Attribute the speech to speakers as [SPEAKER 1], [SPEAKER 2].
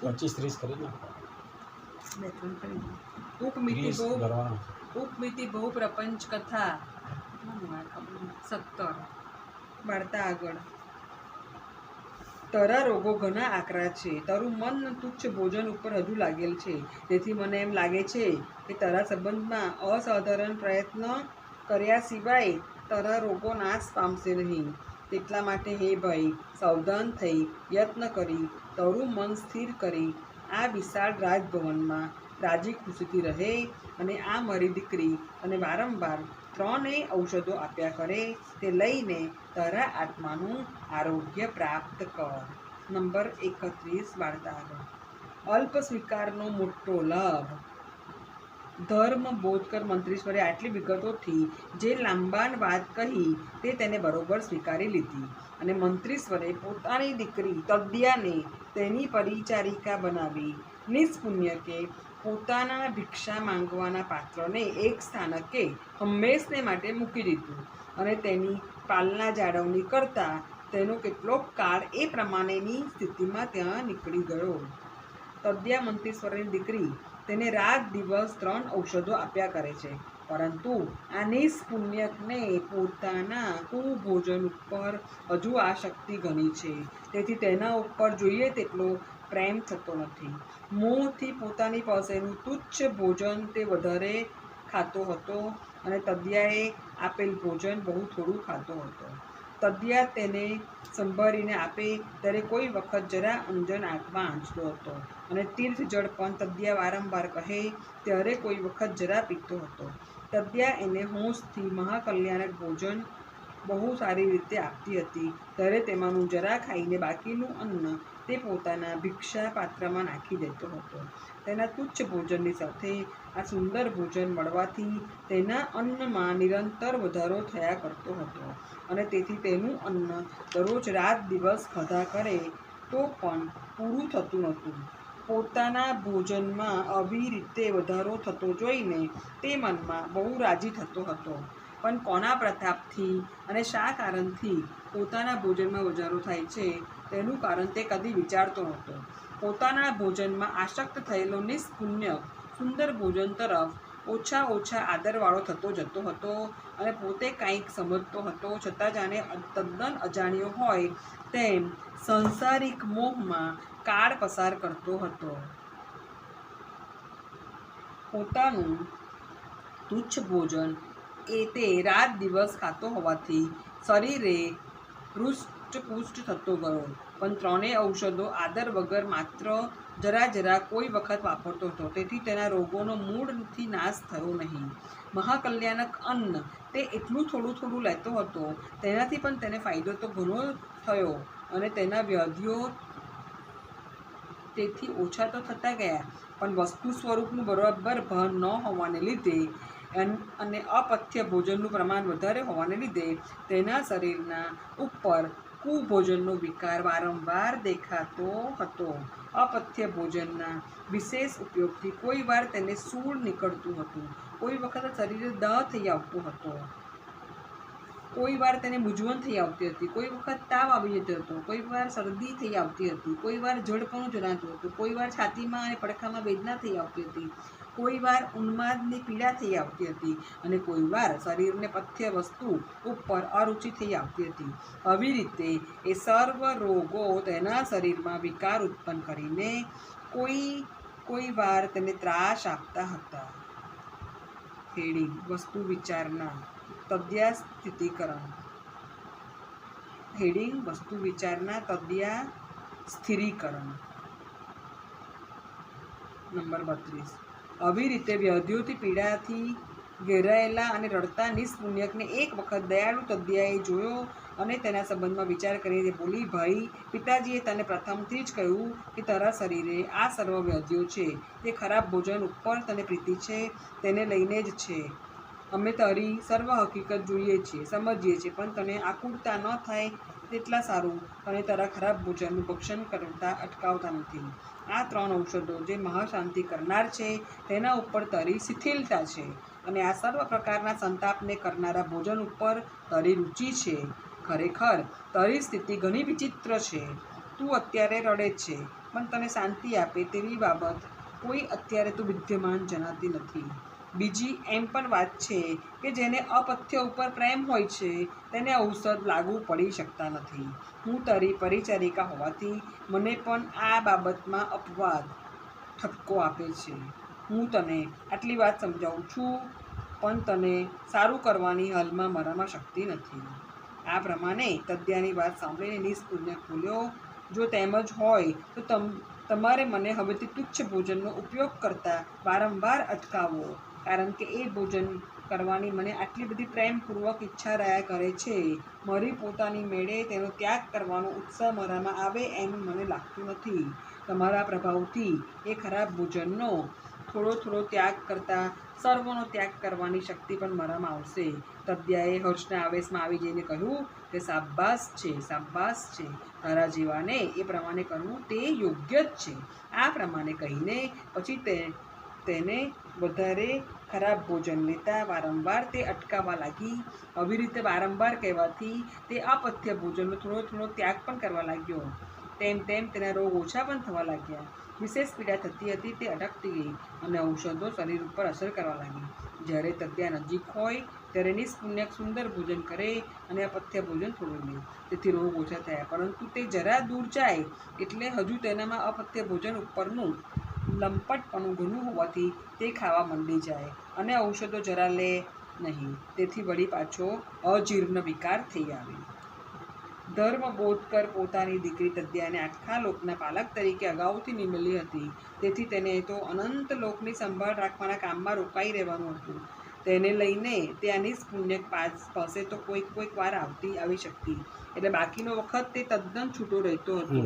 [SPEAKER 1] 25-30 કરી નાખો.
[SPEAKER 2] ઉપમિતિ બહુ પ્રપંચ કથા 17 વાર્તા આગળ. તારા રોગો ઘણા આકરા છે. તારું મન તુચ્છ ભોજન ઉપર હજુ લાગેલ છે. તેથી મને એમ લાગે છે કે તારા સંબંધમાં અસાધારણ પ્રયત્ન કર્યા સિવાય તારા રોગો નાશ પામશે નહીં. તેટલા માટે હે ભાઈ, સાવધાન થઈ યત્ન કરી તારું મન સ્થિર કરી આ વિશાળ રાજભવનમાં રાજી ખુશીથી રહે અને આ મારી દીકરી અને વારંવાર 3 ઔષધો આપ્યા કરે તે લઈને તારા આત્માનું આરોગ્ય પ્રાપ્ત કર. નંબર 31 વાર્તા આગળ. અલ્પ સ્વીકારનો મોટો લાભ. ધર્મ બોધકર મંત્રીશ્વરે આટલી વિગતોથી જે લાંબાન વાત કહી તે તેને બરોબર સ્વીકારી લીધી અને મંત્રીશ્વરે પોતાની દીકરી તદ્યાને તેની પરિચારિકા બનાવી. નિષ્પુણ્યકે પોતાના ભિક્ષા માંગવાના પાત્રને એક સ્થાનકે હંમેશને માટે મૂકી દીધું અને તેની પાલના જાળવણી કરતા તેનો કેટલોક કાળ એ પ્રમાણેની સ્થિતિમાં ત્યાં નીકળી ગયો. તદ્યા મંત્રીશ્વરની દીકરી તેને રાત દિવસ 3 ઔષધો આપ્યા કરે છે, પરંતુ આ નિષ્પુણ્યકને પોતાના કુભોજન ઉપર હજુ આસક્તિ ઘણી છે. તેથી તેના ઉપર જોઈએ તેટલો પ્રેમ થતો નથી. મોહથી પોતાની પાસેનું તુચ્છ ભોજન તે વધારે ખાતો હતો અને તદ્યાએ આપેલ ભોજન બહુ થોડું ખાતો હતો. તદ્યા તેને સંભાળીને આપે ત્યારે કોઈ વખત જરા અંજન આંખમાં આંચતો હતો અને તીર્થ જળ પણ તદ્યા વારંવાર કહે ત્યારે કોઈ વખત જરા પીતો હતો. તદ્યા એને હોંશથી મહાકલ્યાણક ભોજન બહુ સારી રીતે આપતી હતી ત્યારે તેમાંનું જરા ખાઈને બાકીનું અન્ન તે પોતાના ભિક્ષા પાત્રમાં નાખી દેતો હતો. તેના તુચ્છ ભોજનની સાથે આ સુંદર ભોજન મળવાથી તેના અન્નમાં નિરંતર વધારો થયા કરતો હતો અને તેથી તેનું અન્ન દરરોજ રાત દિવસ ખાધા કરે તો પણ પૂરું થતું નહોતું. પોતાના ભોજનમાં આવી રીતે વધારો થતો જોઈને તે મનમાં બહુ રાજી થતો હતો, પણ કોના પ્રતાપથી અને શા કારણથી પોતાના ભોજનમાં વધારો થાય છે તેનું કારણ તે કદી વિચારતો નહોતો. પોતાના ભોજનમાં આસક્ત થયેલો નિષ્પુણ્ય સુંદર ભોજન તરફ ઓછા આદરવાળો થતો જતો હતો અને પોતે કંઈક સમજતો હતો છતાં જાણે તદ્દન અજાણ્યો હોય તેમ સંસારિક મોહમાં કાળ પસાર કરતો હતો. પોતાનું તુચ્છ ભોજન તે રાત દિવસ ખાતો હોવાથી શરીરે હૃષ્ટપુષ્ટ થતો ગયો, પણ 3 ઔષધો આદર વગર માત્ર જરા કોઈ વખત વાપરતો હતો. તેથી તેના રોગોનો મૂળથી નાશ થયો નહીં. મહાકલ્યાણક અન્ન તે એટલું થોડું લેતો હતો તેનાથી પણ તેને ફાયદો તો ઘણો થયો અને તેના વ્યાધિઓ તેથી ઓછા તો થતા ગયા, પણ વસ્તુ સ્વરૂપનું બરાબર ભાન ન હોવાને લીધે અને અપથ્ય ભોજનનું પ્રમાણ વધારે હોવાને લીધે તેના શરીરના ઉપર કુભોજનનો વિકાર વારંવાર દેખાતો હતો. અપથ્ય ભોજનના વિશેષ ઉપયોગથી કોઈ વાર તેને સૂળ નીકળતું હતું, કોઈ વખત શરીરે દાહ થઈ આવતો હતો, કોઈ વાર તેને મૂંઝવણ થઈ આવતી હતી, કોઈ વખત તાવ આવી જતો હતો, કોઈ વાર શરદી થઈ આવતી હતી, કોઈ વાર જડપણું જણાતું હતું, કોઈ વાર છાતીમાં અને પડખામાં વેદના થઈ આવતી હતી, કોઈ વાર ઉન્માદની પીડા થઈ આવતી હતી અને કોઈ વાર શરીરને પથ્ય વસ્તુ ઉપર અરુચિ થઈ આવતી હતી. આવી રીતે એ સર્વ રોગો તેના શરીરમાં વિકાર ઉત્પન્ન કરીને કોઈ વાર તેને ત્રાસ આપતા હતા. હેડિંગ: વસ્તુ વિચારના તદ્યા સ્થિરીકરણ. હેડિંગ: વસ્તુ વિચારના તદ્યા સ્થિરીકરણ. નંબર 32. આવી રીતે વ્યાધિઓથી પીડાથી ઘેરાયેલા અને રડતા નિષ્પુણ્યકને એક વખત દયાળુ તદ્યાએ જોયો અને તેના સંબંધમાં વિચાર કરીને બોલી, ભાઈ, પિતાજીએ તને પ્રથમથી જ કહ્યું કે તારા શરીરે આ સર્વ વ્યાધિઓ છે. તે ખરાબ ભોજન ઉપર તને પ્રીતિ છે તેને લઈને જ છે. અમે તારી સર્વ હકીકત જોઈએ છીએ, સમજીએ છીએ, પણ તને આકુળતા ન થાય તેટલા સારું તને તારા ખરાબ ભોજનનું ભક્ષણ કરતા અટકાવતા નથી. આ 3 ઔષધો જે મહાશાંતિ કરનાર છે તેના ઉપર તારી શિથિલતા છે અને આ સર્વ પ્રકારના સંતાપને કરનારા ભોજન ઉપર તારી રુચિ છે. ખરેખર તારી સ્થિતિ ઘણી વિચિત્ર છે. તું અત્યારે રડે છે, પણ તને શાંતિ આપે તેવી બાબત કોઈ અત્યારે તો વિદ્યમાન જણાતી નથી. બીજી એમ પણ વાત છે કે જેને અપથ્ય ઉપર પ્રેમ હોય છે તેને ઔષધ લાગુ પડી શકતા નથી. હું તારી પરિચારિકા હોવાથી મને પણ આ બાબતમાં અપવાદ ઠપકો આપે છે. હું તને આટલી વાત સમજાવું છું, પણ તને સારું કરવાની હાલમાં મારામાં શક્તિ નથી. આ પ્રમાણે તદ્યાની વાત સાંભળીને નિષ્પુણ્યક બોલ્યો, જો તેમ જ હોય તો તમારે મને હવેથી તુચ્છ ભોજનનો ઉપયોગ કરતાં વારંવાર અટકાવો, કારણ કે એ ભોજન કરવાની મને આટલી બધી પ્રેમપૂર્વક ઈચ્છા રહ્યા કરે છે. મારી પોતાની મેળે તેનો ત્યાગ કરવાનો ઉત્સાહ મારામાં આવે એમ મને લાગતું નથી. તમારા પ્રભાવથી એ ખરાબ ભોજનનો થોડો ત્યાગ કરતાં સર્વનો ત્યાગ કરવાની શક્તિ પણ મારામાં આવશે. તદ્યાએ હર્ષના આવેશમાં આવી જઈને કહ્યું કે શાબાશ છે, શાબાશ છે, તારા જેવાને એ પ્રમાણે કરવું તે યોગ્ય જ છે. આ પ્રમાણે કહીને પછી તેને વધારે ખરાબ ભોજન લેતા વારંવાર તે અટકાવવા લાગી. આવી રીતે વારંવાર કહેવાથી તે અપથ્ય ભોજનનો થોડો ત્યાગ પણ કરવા લાગ્યો. તેમ તેના રોગ ઓછા પણ થવા લાગ્યા. વિશેષ પીડા થતી હતી તે અટકતી ગઈ અને ઔષધો શરીર ઉપર અસર કરવા લાગી. જ્યારે તદ્યા નજીક હોય ત્યારે નિષ્પુણ્યક સુંદર ભોજન કરે અને અપથ્ય ભોજન થોડું લે. તેથી રોગ ઓછા થયા, પરંતુ તે જરા દૂર જાય એટલે હજુ તેનામાં અપથ્ય ભોજન ઉપરનું લંપટપણું ઘણું હોવાથી તે ખાવા માંડી જાય અને ઔષધો જરા લે નહીં. તેથી વળી પાછો અજીર્ણ વિકાર થઈ આવે. ધર્મબોધકર પોતાની દીકરી તદ્યાને આખા લોકના પાલક તરીકે અગાઉથી નિમેલી હતી. તેથી તેને તો અનંત લોકની સંભાળ રાખવાના કામમાં રોકાઈ રહેવાનું હતું. તેને લઈને ત્યાં નિષ્પુણ્યક પાસે તો કોઈક વાર આવી શકતી, એટલે બાકીનો વખત તે તદ્દન છૂટો રહેતો હતો.